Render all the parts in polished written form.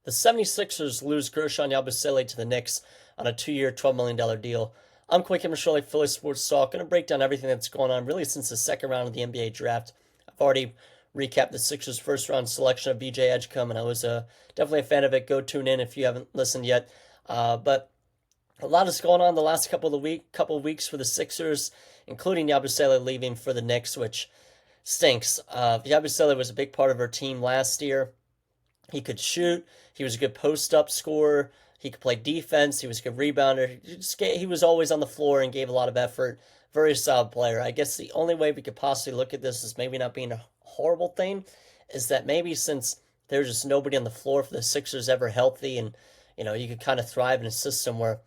The 76ers lose Gershon Yabusele to the Knicks on a 2-year, $12 million deal. I'm Coy Camiscioli, Philly Sports Talk. Going to break down everything that's going on really since the second round of the NBA draft. I've already recapped the Sixers' first round selection of VJ Edgecombe, and I was definitely a fan of it. Go tune in if you haven't listened yet. But a lot is going on the last couple of weeks for the Sixers, including Yabusele leaving for the Knicks, which stinks. Yabusele was a big part of our team last year. He could shoot. He was a good post-up scorer. He could play defense. He was a good rebounder. He was always on the floor and gave a lot of effort. Very solid player. I guess the only way we could possibly look at this as maybe not being a horrible thing is that maybe since there's just nobody on the floor for the Sixers ever healthy, and you could kind of thrive in a system where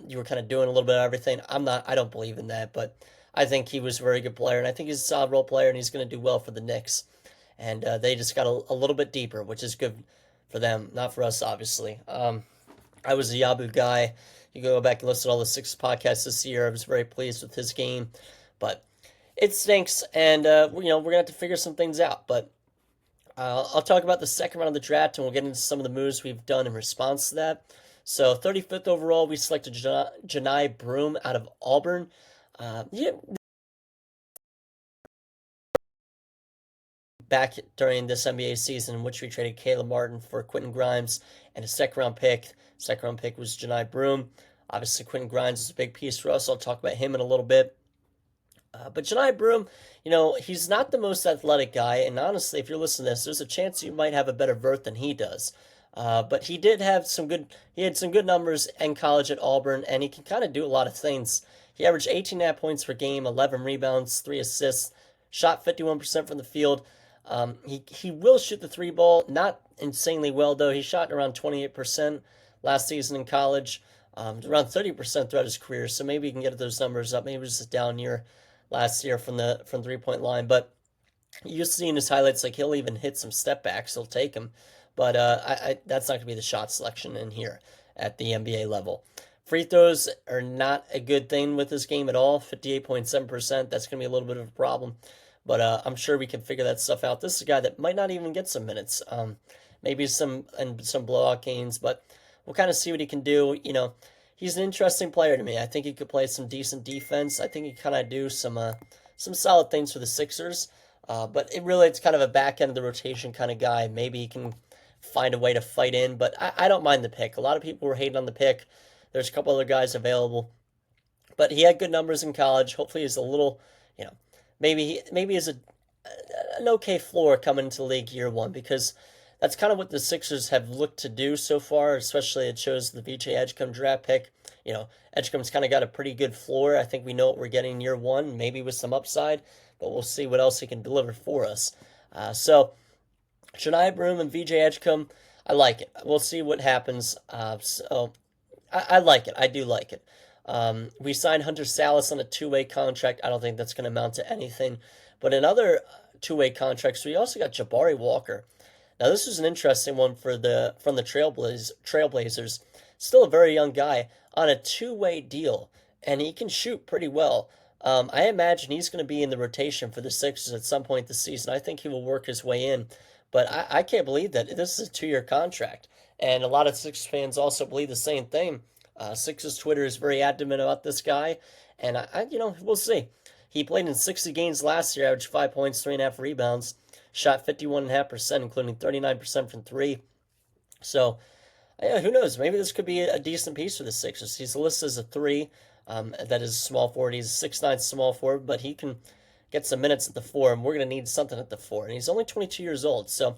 you were kind of doing a little bit of everything. I don't believe in that, but I think he was a very good player, and I think he's a solid role player, and he's going to do well for the Knicks. And they just got a little bit deeper, which is good for them, not for us, obviously. I was a Yabu guy. You go back and listen to all the Sixers podcasts this year. I was very pleased with his game, but it stinks, and we're gonna have to figure some things out. But I'll talk about the second round of the draft, and we'll get into some of the moves we've done in response to that. So 35th overall, we selected Johni Broome out of Auburn. Back during this NBA season in which we traded Caleb Martin for Quentin Grimes and a second round pick. Second round pick was Johni Broome. Obviously, Quentin Grimes is a big piece for us. I'll talk about him in a little bit. But Johni Broome, he's not the most athletic guy, and honestly, if you're listening to this, there's a chance you might have a better vert than he does. But he had some good numbers in college at Auburn, and he can kind of do a lot of things. He averaged 18.5 points per game, 11 rebounds, 3 assists, shot 51% from the field. He will shoot the three ball, not insanely well though. He shot around 28% last season in college, around 30% throughout his career. So maybe he can get those numbers up. Maybe it was just a down year last year from 3-point line. But you'll see in his highlights, like he'll even hit some step backs. He'll take them. But that's not going to be the shot selection in here at the NBA level. Free throws are not a good thing with this game at all. 58.7%. That's going to be a little bit of a problem. But I'm sure we can figure that stuff out. This is a guy that might not even get some minutes. Maybe some blowout games, but we'll kind of see what he can do. He's an interesting player to me. I think he could play some decent defense. I think he kind of do some solid things for the Sixers. But it's kind of a back end of the rotation kind of guy. Maybe he can find a way to fight in, but I don't mind the pick. A lot of people were hating on the pick. There's a couple other guys available, but he had good numbers in college. Hopefully he's a little, maybe he's an okay floor coming into the league year one, because that's kind of what the Sixers have looked to do so far, especially it shows the VJ Edgecombe draft pick. Edgecombe's kind of got a pretty good floor. I think we know what we're getting year one, maybe with some upside, but we'll see what else he can deliver for us. So Johni Broome and VJ Edgecombe, I like it. We'll see what happens. I like it. I do like it. We signed Hunter Salas on a two-way contract. I don't think that's going to amount to anything. But in other two-way contracts, we also got Jabari Walker. Now, this is an interesting one from the Trailblazers. Still a very young guy on a two-way deal, and he can shoot pretty well. I imagine he's going to be in the rotation for the Sixers at some point this season. I think he will work his way in. But I can't believe that this is a 2-year contract. And a lot of Sixers fans also believe the same thing. Sixers Twitter is very adamant about this guy, and we'll see. He played in 60 games last year, averaged 5 points, 3.5 rebounds, shot 51.5%, including 39% from three. So, who knows? Maybe this could be a decent piece for the Sixers. He's listed as a 3. That is small forward. He's a 6'9" small forward, but he can get some minutes at the 4, and we're going to need something at the 4. And he's only 22 years old, so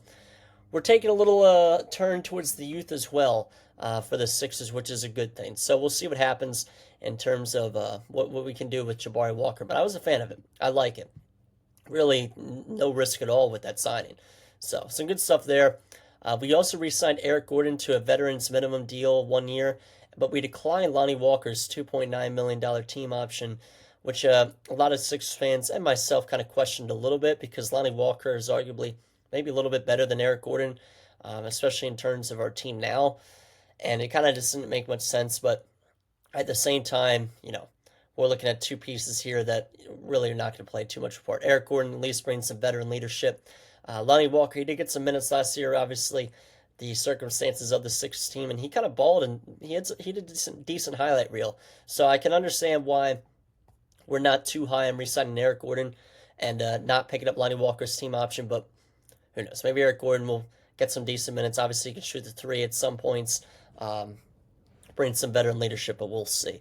we're taking a little turn towards the youth as well for the Sixers, which is a good thing. So we'll see what happens in terms of what we can do with Jabari Walker. But I was a fan of it. I like it. Really, no risk at all with that signing. So some good stuff there. We also re-signed Eric Gordon to a veterans minimum deal 1 year, but we declined Lonnie Walker's $2.9 million team option, which a lot of Sixers fans and myself kind of questioned a little bit, because Lonnie Walker is arguably maybe a little bit better than Eric Gordon, especially in terms of our team now. And it kind of just didn't make much sense. But at the same time, we're looking at two pieces here that really are not going to play too much part. Eric Gordon at least brings some veteran leadership. Lonnie Walker, he did get some minutes last year, obviously. the circumstances of the Sixers team, and he kind of balled, and he did a decent highlight reel. So I can understand why we're not too high on re-signing Eric Gordon and not picking up Lonnie Walker's team option, but who knows? Maybe Eric Gordon will get some decent minutes. Obviously, he can shoot the three at some points, bring some veteran leadership, but we'll see.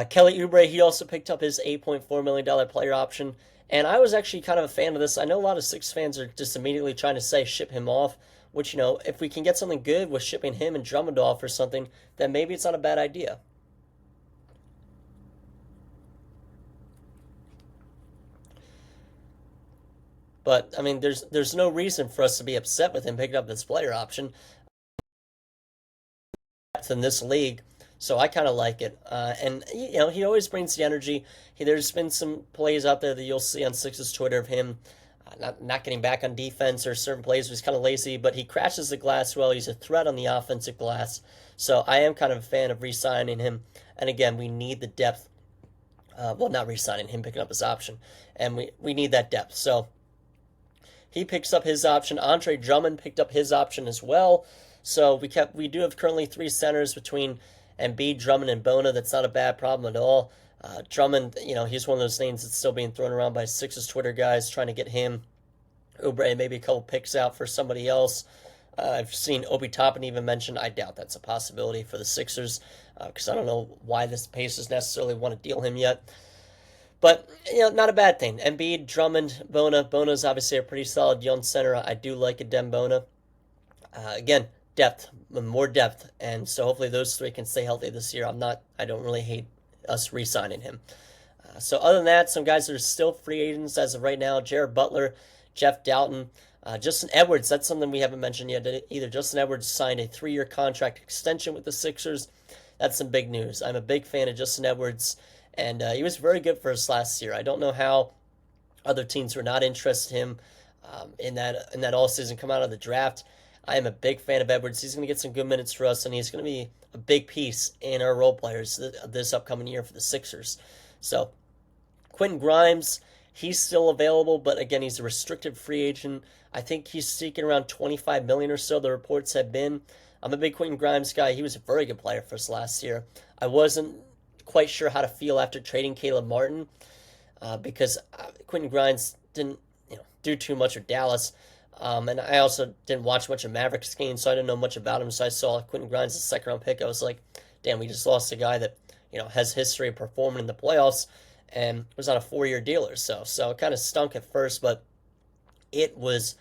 Kelly Oubre, he also picked up his $8.4 million player option, and I was actually kind of a fan of this. I know a lot of Sixers fans are just immediately trying to say ship him off, which, if we can get something good with shipping him and Drummond off or something, then maybe it's not a bad idea. But, I mean, there's no reason for us to be upset with him picking up this player option in this league. So I kind of like it. And, he always brings the energy. There's been some plays out there that you'll see on Sixers Twitter of him not getting back on defense or certain plays where he's kind of lazy, but he crashes the glass well. He's a threat on the offensive glass. So I am kind of a fan of re-signing him. And again, we need the depth. Well, not re-signing him, picking up his option. And we need that depth. So he picks up his option. Andre Drummond picked up his option as well. So we do have currently three centers between Embiid, Drummond, and Bona. That's not a bad problem at all. Drummond, he's one of those names that's still being thrown around by Sixers Twitter guys trying to get him, Oubre, maybe a couple picks out for somebody else. I've seen Obi Toppin even mentioned. I doubt that's a possibility for the Sixers because I don't know why the Pacers necessarily want to deal him yet. But, not a bad thing. Embiid, Drummond, Bona. Bona's obviously a pretty solid young center. I do like Adem Bona. Again, depth, more depth. And so hopefully those three can stay healthy this year. I don't really hate us re-signing him. So other than that, some guys that are still free agents as of right now: Jared Butler, Jeff Doughton, Justin Edwards. That's something we haven't mentioned yet either. Justin Edwards signed a 3-year contract extension with the Sixers. That's some big news. I'm a big fan of Justin Edwards, and he was very good for us last year. I don't know how other teams were not interested in him in that all-season come out of the draft. I am a big fan of Edwards. He's going to get some good minutes for us, and he's going to be a big piece in our role players this upcoming year for the Sixers. So, Quentin Grimes, he's still available, but again, he's a restricted free agent. I think he's seeking around $25 million or so, the reports have been. I'm a big Quentin Grimes guy. He was a very good player for us last year. I wasn't quite sure how to feel after trading Caleb Martin because Quentin Grimes didn't do too much with Dallas. And I also didn't watch much of Mavericks games, so I didn't know much about him. So I saw Quentin Grimes' second-round pick. I was like, damn, we just lost a guy that has history of performing in the playoffs and was on a 4-year deal or so. So it kind of stunk at first, but it was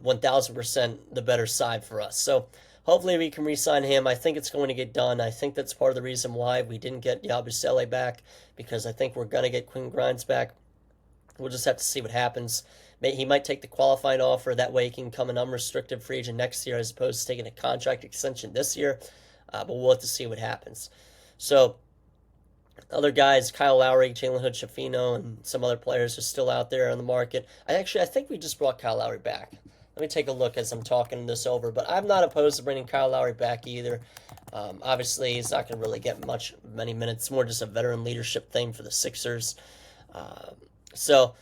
1,000% the better side for us. So hopefully we can re-sign him. I think it's going to get done. I think that's part of the reason why we didn't get Yabu back, because I think we're going to get Quentin Grimes back. We'll just have to see what happens. He might take the qualifying offer. That way he can become an unrestricted free agent next year as opposed to taking a contract extension this year. But we'll have to see what happens. So, other guys, Kyle Lowry, Jalen Hood-Schifino, and some other players are still out there on the market. I think we just brought Kyle Lowry back. Let me take a look as I'm talking this over. But I'm not opposed to bringing Kyle Lowry back either. Obviously, he's not going to really get many minutes. It's more just a veteran leadership thing for the Sixers. So,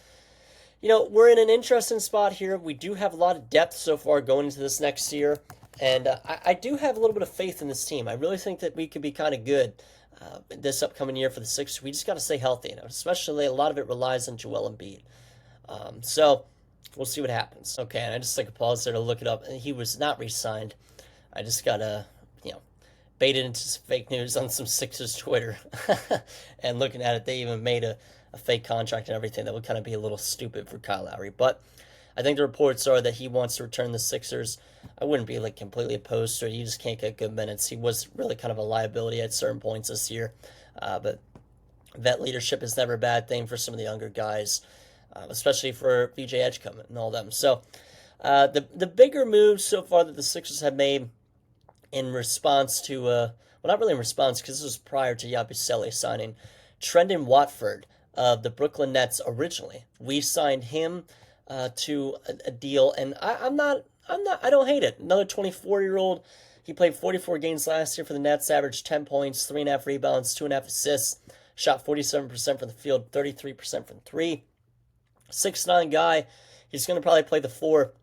we're in an interesting spot here. We do have a lot of depth so far going into this next year. And I do have a little bit of faith in this team. I really think that we could be kind of good this upcoming year for the Sixers. We just got to stay healthy. Especially a lot of it relies on Joel Embiid. So we'll see what happens. Okay, and I just took a pause there to look it up. And he was not re-signed. I just got baited into some fake news on some Sixers Twitter. And looking at it, they even made a fake contract and everything that would kind of be a little stupid for Kyle Lowry. But I think the reports are that he wants to return the Sixers. I wouldn't be completely opposed to it. He just can't get good minutes. He was really kind of a liability at certain points this year. But vet leadership is never a bad thing for some of the younger guys, especially for VJ Edgecombe and all them. So the bigger moves so far that the Sixers have made in response to, well, not really in response because this was prior to Yabu signing, Trendon Watford of the Brooklyn Nets originally. We signed him to a deal, and I don't hate it. Another 24-year-old. He played 44 games last year for the Nets, averaged 10 points, 3.5 rebounds, 2.5 assists, shot 47% from the field, 33% from three. 6'9" guy. He's going to probably play the 4.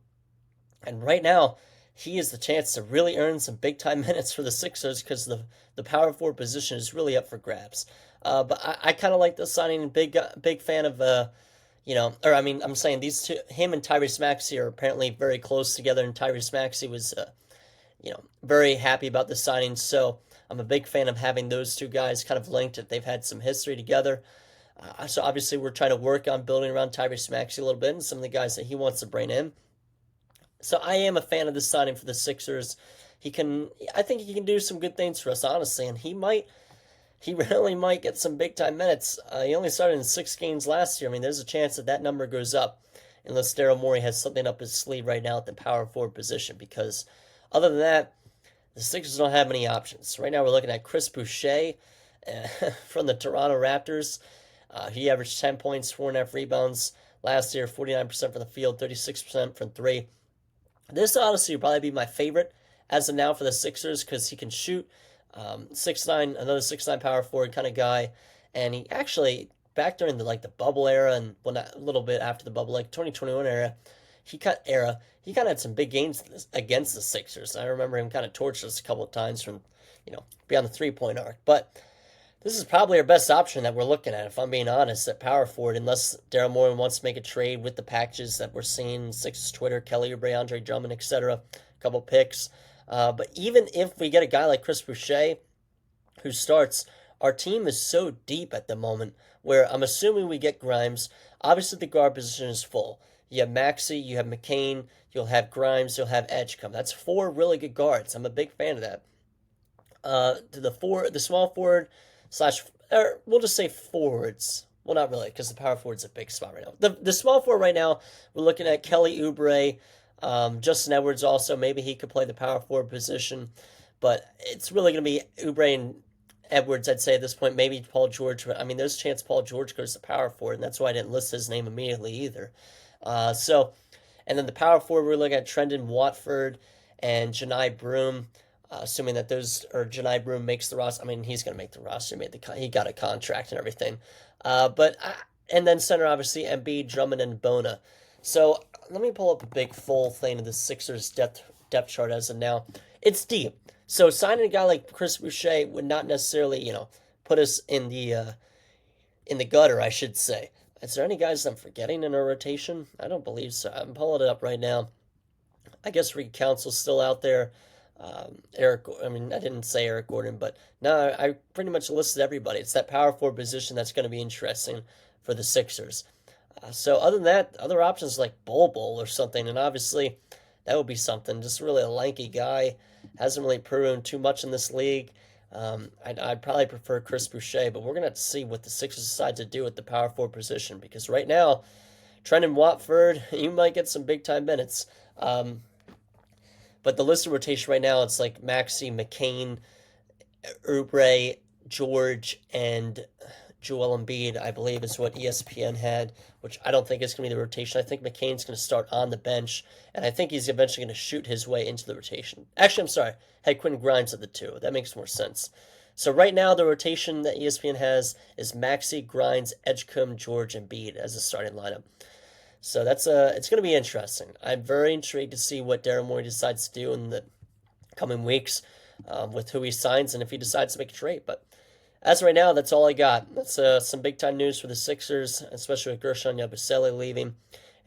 And right now, he is the chance to really earn some big time minutes for the Sixers because the power forward position is really up for grabs. But I kind of like the signing. Big fan of I'm saying these two, him and Tyrese Maxey are apparently very close together, and Tyrese Maxey was very happy about the signing. So I'm a big fan of having those two guys kind of linked. If they've had some history together. So obviously we're trying to work on building around Tyrese Maxey a little bit and some of the guys that he wants to bring in. So I am a fan of this signing for the Sixers. I think he can do some good things for us, honestly, and he really might get some big time minutes. He only started in 6 games last year. I mean, there's a chance that number goes up unless Daryl Morey has something up his sleeve right now at the power forward position. Because other than that, the Sixers don't have many options. Right now, we're looking at Chris Boucher from the Toronto Raptors. He averaged 10 points, 4.5 rebounds last year, 49% from the field, 36% from three. This honestly would probably be my favorite as of now for the Sixers because he can shoot. 6'9", another 6'9" power forward kind of guy, and he actually back during the bubble era and not a little bit after the bubble, like 2021 era, he kind of had some big games against the Sixers. I remember him kind of torched us a couple of times from beyond the 3-point arc, but this is probably our best option that we're looking at, if I'm being honest, at power forward, unless Daryl Morey wants to make a trade with the packages that we're seeing, Sixers Twitter, Kelly Oubre, Andre Drummond, etc., a couple picks. But even if we get a guy like Chris Boucher who starts, our team is so deep at the moment where I'm assuming we get Grimes. Obviously, the guard position is full. You have Maxey, you have McCain, you'll have Grimes, you'll have Edgecombe. That's 4 really good guards. I'm a big fan of that. The small forward or we'll just say forwards. Well, not really, because the power forward's a big spot right now. The small forward right now, we're looking at Kelly Oubre, Justin Edwards also. Maybe he could play the power forward position, but it's really going to be Oubre and Edwards, I'd say at this point. Maybe Paul George, but I mean, there's a chance Paul George goes to power forward, and that's why I didn't list his name immediately either. And then the power forward, we're looking at Trendon Watford and Johni Broome. Assuming that Johni Broome makes the roster. I mean, he's going to make the roster. He got a contract and everything. And then center, obviously, Embiid, Drummond, and Bona. So let me pull up a big full thing of the Sixers depth chart as of now. It's deep. So signing a guy like Chris Boucher would not necessarily, put us in the gutter, I should say. Is there any guys I'm forgetting in our rotation? I don't believe so. I'm pulling it up right now. I guess Reed Council's still out there. I didn't say Eric Gordon, but no, I pretty much listed everybody. It's that power forward position that's going to be interesting for the Sixers. So other than that, other options like Bol or something, and obviously that would be something. Just really a lanky guy, hasn't really proven too much in this league. I'd probably prefer Chris Boucher, but we're going to have to see what the Sixers decide to do with the power forward position, because right now, Trendon Watford, you might get some big-time minutes. But the list of rotation right now, it's like Maxey, McCain, Oubre, George, and Joel Embiid, I believe is what ESPN had, which I don't think is going to be the rotation. I think McCain's going to start on the bench, and I think he's eventually going to shoot his way into the rotation. Actually, I'm sorry, had Quentin Grimes at the 2. That makes more sense. So right now, the rotation that ESPN has is Maxey, Grimes, Edgecombe, George, and Embiid as a starting lineup. So it's going to be interesting. I'm very intrigued to see what Daryl Morey decides to do in the coming weeks with who he signs and if he decides to make a trade. But as of right now, that's all I got. That's some big-time news for the Sixers, especially with Guerschon Yabusele leaving.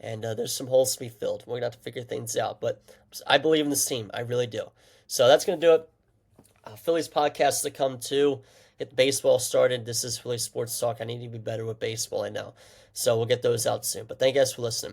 And there's some holes to be filled. We're going to have to figure things out. But I believe in this team. I really do. So that's going to do it. Phillies podcast to come too. Get baseball started. This is Philly Sports Talk. I need to be better with baseball, I know. So we'll get those out soon. But thank you guys for listening.